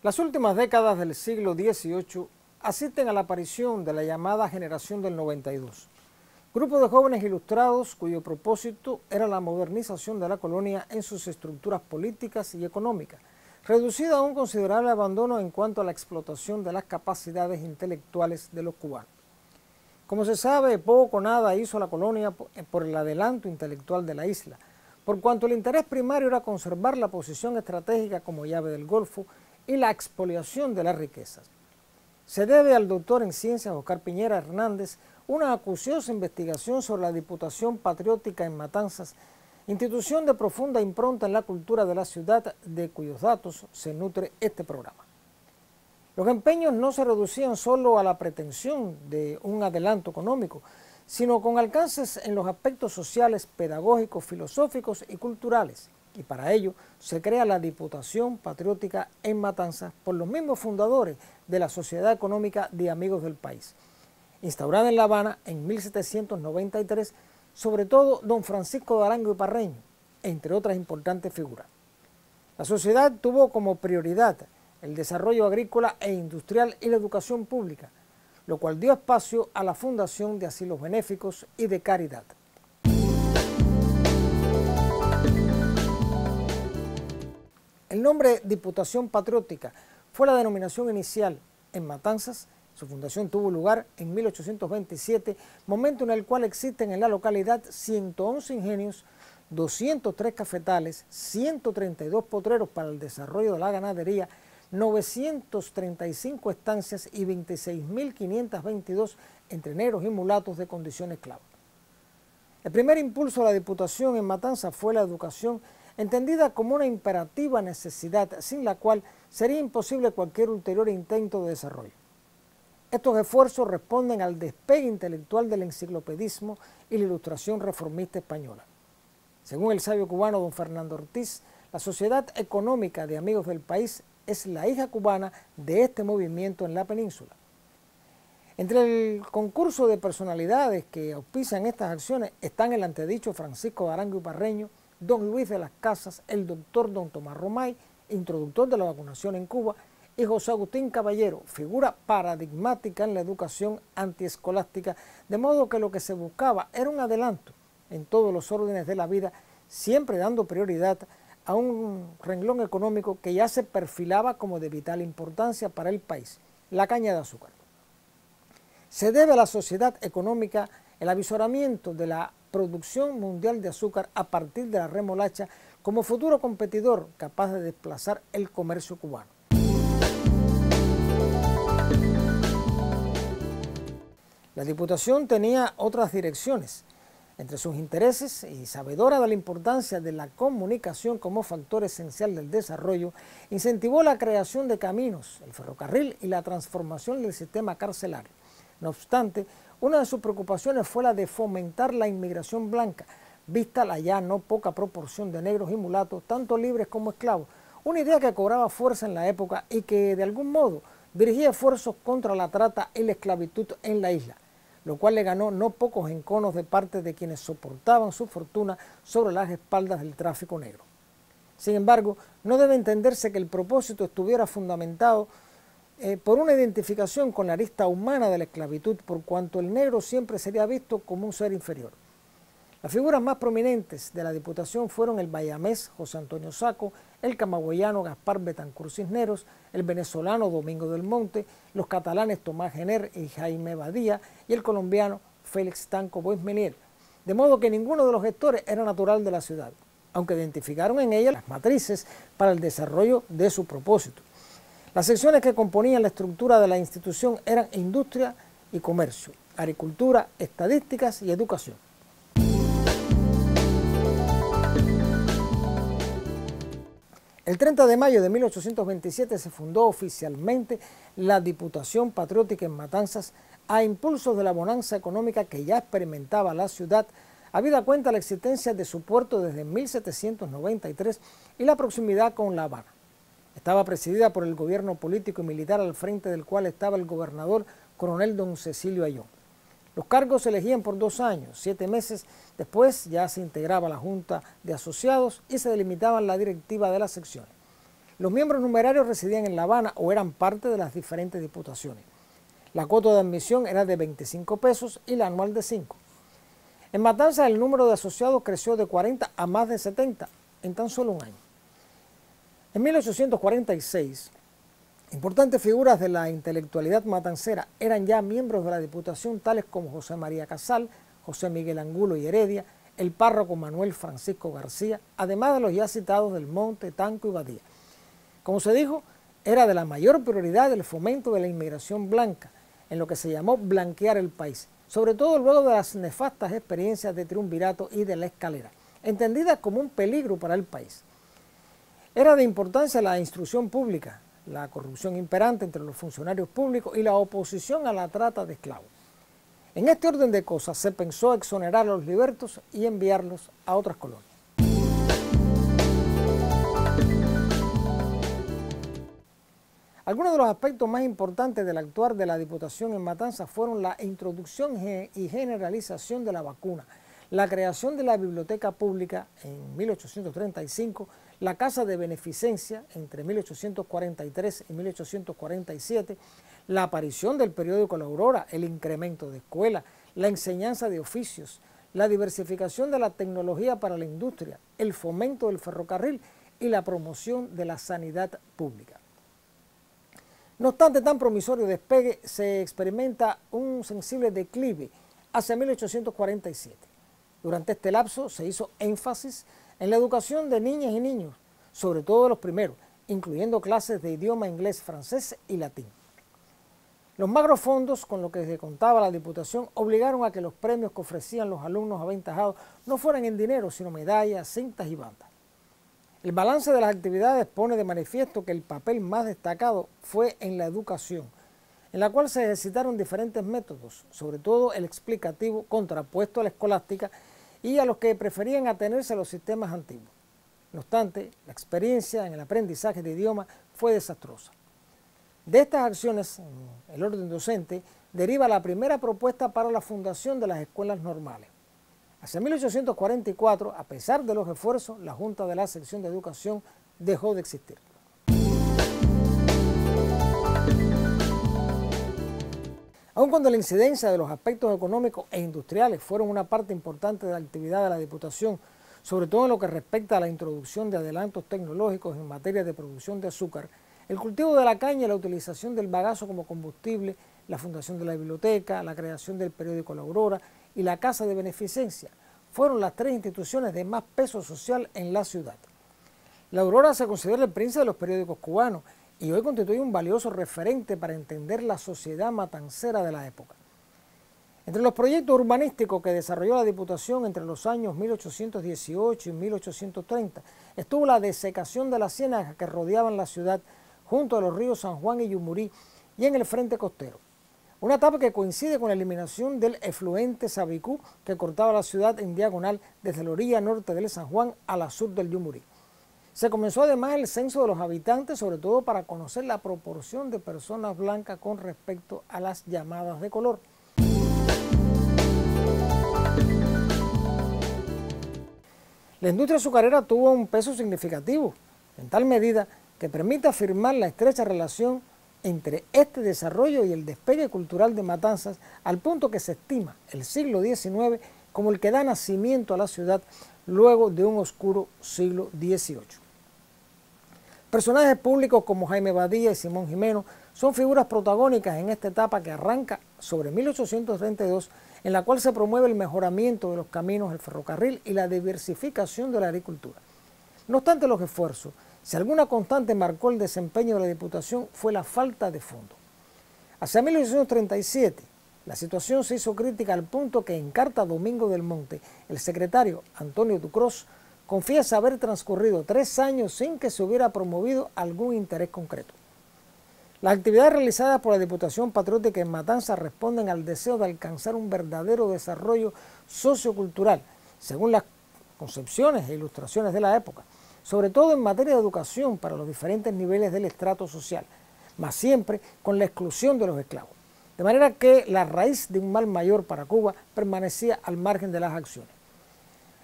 Las últimas décadas del siglo XVIII asisten a la aparición de la llamada generación del 92, grupo de jóvenes ilustrados cuyo propósito era la modernización de la colonia en sus estructuras políticas y económicas, reducida a un considerable abandono en cuanto a la explotación de las capacidades intelectuales de los cubanos. Como se sabe, poco o nada hizo la colonia por el adelanto intelectual de la isla, por cuanto el interés primario era conservar la posición estratégica como llave del Golfo y la expoliación de las riquezas. Se debe al doctor en ciencias Oscar Piñera Hernández una acuciosa investigación sobre la Diputación Patriótica en Matanzas, institución de profunda impronta en la cultura de la ciudad, de cuyos datos se nutre este programa. Los empeños no se reducían solo a la pretensión de un adelanto económico, sino con alcances en los aspectos sociales, pedagógicos, filosóficos y culturales. Y para ello se crea la Diputación Patriótica en Matanzas por los mismos fundadores de la Sociedad Económica de Amigos del País, instaurada en La Habana en 1793, sobre todo don Francisco de Arango y Parreño, entre otras importantes figuras. La sociedad tuvo como prioridad el desarrollo agrícola e industrial y la educación pública, lo cual dio espacio a la fundación de asilos benéficos y de caridad. El nombre Diputación Patriótica fue la denominación inicial en Matanzas. Su fundación tuvo lugar en 1827, momento en el cual existen en la localidad 111 ingenios, 203 cafetales, 132 potreros para el desarrollo de la ganadería, 935 estancias y 26.522 entre negros y mulatos de condición esclava. El primer impulso de la Diputación en Matanzas fue la educación, entendida como una imperativa necesidad, sin la cual sería imposible cualquier ulterior intento de desarrollo. Estos esfuerzos responden al despegue intelectual del enciclopedismo y la ilustración reformista española. Según el sabio cubano don Fernando Ortiz, la Sociedad Económica de Amigos del País es la hija cubana de este movimiento en la península. Entre el concurso de personalidades que auspician estas acciones están el antedicho Francisco de Arango y Parreño, don Luis de las Casas, el doctor don Tomás Romay, introductor de la vacunación en Cuba, y José Agustín Caballero, figura paradigmática en la educación antiescolástica, de modo que lo que se buscaba era un adelanto en todos los órdenes de la vida, siempre dando prioridad a un renglón económico que ya se perfilaba como de vital importancia para el país, la caña de azúcar. Se debe a la sociedad económica el avisoramiento de la producción mundial de azúcar a partir de la remolacha como futuro competidor capaz de desplazar el comercio cubano. La Diputación tenía otras direcciones. Entre sus intereses, y sabedora de la importancia de la comunicación como factor esencial del desarrollo, incentivó la creación de caminos, el ferrocarril y la transformación del sistema carcelario. No obstante, una de sus preocupaciones fue la de fomentar la inmigración blanca, vista la ya no poca proporción de negros y mulatos, tanto libres como esclavos, una idea que cobraba fuerza en la época y que de algún modo dirigía esfuerzos contra la trata y la esclavitud en la isla, lo cual le ganó no pocos enconos de parte de quienes soportaban su fortuna sobre las espaldas del tráfico negro. Sin embargo, no debe entenderse que el propósito estuviera fundamentado por una identificación con la arista humana de la esclavitud, por cuanto el negro siempre sería visto como un ser inferior. Las figuras más prominentes de la Diputación fueron el bayamés José Antonio Saco, el camagüeyano Gaspar Betancur Cisneros, el venezolano Domingo del Monte, los catalanes Tomás Jenner y Jaime Badía y el colombiano Félix Tanco Boismelier, de modo que ninguno de los gestores era natural de la ciudad, aunque identificaron en ella las matrices para el desarrollo de su propósito. Las secciones que componían la estructura de la institución eran industria y comercio, agricultura, estadísticas y educación. El 30 de mayo de 1827 se fundó oficialmente la Diputación Patriótica en Matanzas a impulsos de la bonanza económica que ya experimentaba la ciudad, habida cuenta la existencia de su puerto desde 1793 y la proximidad con La Habana. Estaba presidida por el gobierno político y militar al frente del cual estaba el gobernador coronel don Cecilio Ayllón. Los cargos se elegían por 2 años, 7 meses después ya se integraba la Junta de Asociados y se delimitaban la directiva de las secciones. Los miembros numerarios residían en La Habana o eran parte de las diferentes diputaciones. La cuota de admisión era de 25 pesos y la anual de 5. En Matanzas el número de asociados creció de 40 a más de 70 en tan solo un año. En 1846, importantes figuras de la intelectualidad matancera eran ya miembros de la Diputación, tales como José María Casal, José Miguel Angulo y Heredia, el párroco Manuel Francisco García, además de los ya citados del Monte, Tanco y Badía. Como se dijo, era de la mayor prioridad el fomento de la inmigración blanca, en lo que se llamó blanquear el país, sobre todo luego de las nefastas experiencias de Triunvirato y de La Escalera, entendidas como un peligro para el país. Era de importancia la instrucción pública, la corrupción imperante entre los funcionarios públicos y la oposición a la trata de esclavos. En este orden de cosas se pensó exonerar a los libertos y enviarlos a otras colonias. Algunos de los aspectos más importantes del actuar de la Diputación en Matanzas fueron la introducción y generalización de la vacuna, la creación de la biblioteca pública en 1835, la Casa de Beneficencia entre 1843 y 1847, la aparición del periódico La Aurora, el incremento de escuelas, la enseñanza de oficios, la diversificación de la tecnología para la industria, el fomento del ferrocarril y la promoción de la sanidad pública. No obstante tan promisorio despegue, se experimenta un sensible declive hacia 1847. Durante este lapso se hizo énfasis en la educación de niñas y niños, sobre todo de los primeros, incluyendo clases de idioma inglés, francés y latín. Los magros fondos con los que se contaba la Diputación obligaron a que los premios que ofrecían los alumnos aventajados no fueran en dinero, sino medallas, cintas y bandas. El balance de las actividades pone de manifiesto que el papel más destacado fue en la educación, en la cual se ejercitaron diferentes métodos, sobre todo el explicativo contrapuesto a la escolástica y a los que preferían atenerse a los sistemas antiguos. No obstante, la experiencia en el aprendizaje de idiomas fue desastrosa. De estas acciones, en el orden docente, deriva la primera propuesta para la fundación de las escuelas normales. Hacia 1844, a pesar de los esfuerzos, la Junta de la Sección de Educación dejó de existir. Aun cuando la incidencia de los aspectos económicos e industriales fueron una parte importante de la actividad de la Diputación, sobre todo en lo que respecta a la introducción de adelantos tecnológicos en materia de producción de azúcar, el cultivo de la caña y la utilización del bagazo como combustible, la fundación de la biblioteca, la creación del periódico La Aurora y la Casa de Beneficencia fueron las tres instituciones de más peso social en la ciudad. La Aurora se considera el príncipe de los periódicos cubanos y hoy constituye un valioso referente para entender la sociedad matancera de la época. Entre los proyectos urbanísticos que desarrolló la Diputación entre los años 1818 y 1830 estuvo la desecación de las ciénagas que rodeaban la ciudad junto a los ríos San Juan y Yumurí y en el frente costero. Una etapa que coincide con la eliminación del efluente Sabicú que cortaba la ciudad en diagonal desde la orilla norte del San Juan a la sur del Yumurí. Se comenzó además el censo de los habitantes, sobre todo para conocer la proporción de personas blancas con respecto a las llamadas de color. La industria azucarera tuvo un peso significativo, en tal medida que permite afirmar la estrecha relación entre este desarrollo y el despegue cultural de Matanzas, al punto que se estima el siglo XIX como el que da nacimiento a la ciudad luego de un oscuro siglo XVIII. Personajes públicos como Jaime Badía y Simón Gimeno son figuras protagónicas en esta etapa que arranca sobre 1832, en la cual se promueve el mejoramiento de los caminos, el ferrocarril y la diversificación de la agricultura. No obstante los esfuerzos, si alguna constante marcó el desempeño de la Diputación fue la falta de fondos. Hacia 1837, la situación se hizo crítica al punto que en carta a Domingo del Monte, el secretario Antonio Ducros confiesa haber transcurrido 3 años sin que se hubiera promovido algún interés concreto. Las actividades realizadas por la Diputación Patriótica en Matanzas responden al deseo de alcanzar un verdadero desarrollo sociocultural, según las concepciones e ilustraciones de la época, sobre todo en materia de educación para los diferentes niveles del estrato social, mas siempre con la exclusión de los esclavos. De manera que la raíz de un mal mayor para Cuba permanecía al margen de las acciones.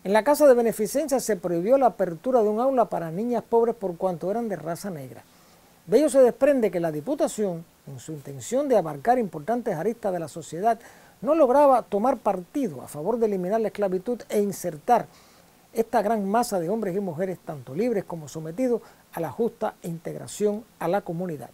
En la casa de beneficencia se prohibió la apertura de un aula para niñas pobres por cuanto eran de raza negra. De ello se desprende que la Diputación, en su intención de abarcar importantes aristas de la sociedad, no lograba tomar partido a favor de eliminar la esclavitud e insertar esta gran masa de hombres y mujeres, tanto libres como sometidos, a la justa integración a la comunidad.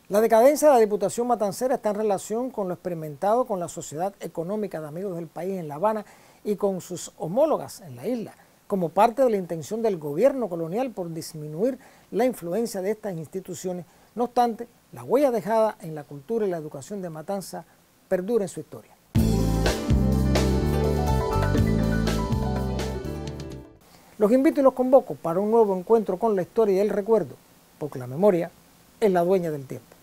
La decadencia de la Diputación Matancera está en relación con lo experimentado con la Sociedad Económica de Amigos del País en La Habana y con sus homólogas en la isla, como parte de la intención del gobierno colonial por disminuir la influencia de estas instituciones. No obstante, la huella dejada en la cultura y la educación de Matanza perdura en su historia. Los invito y los convoco para un nuevo encuentro con la historia y el recuerdo, porque la memoria es la dueña del tiempo.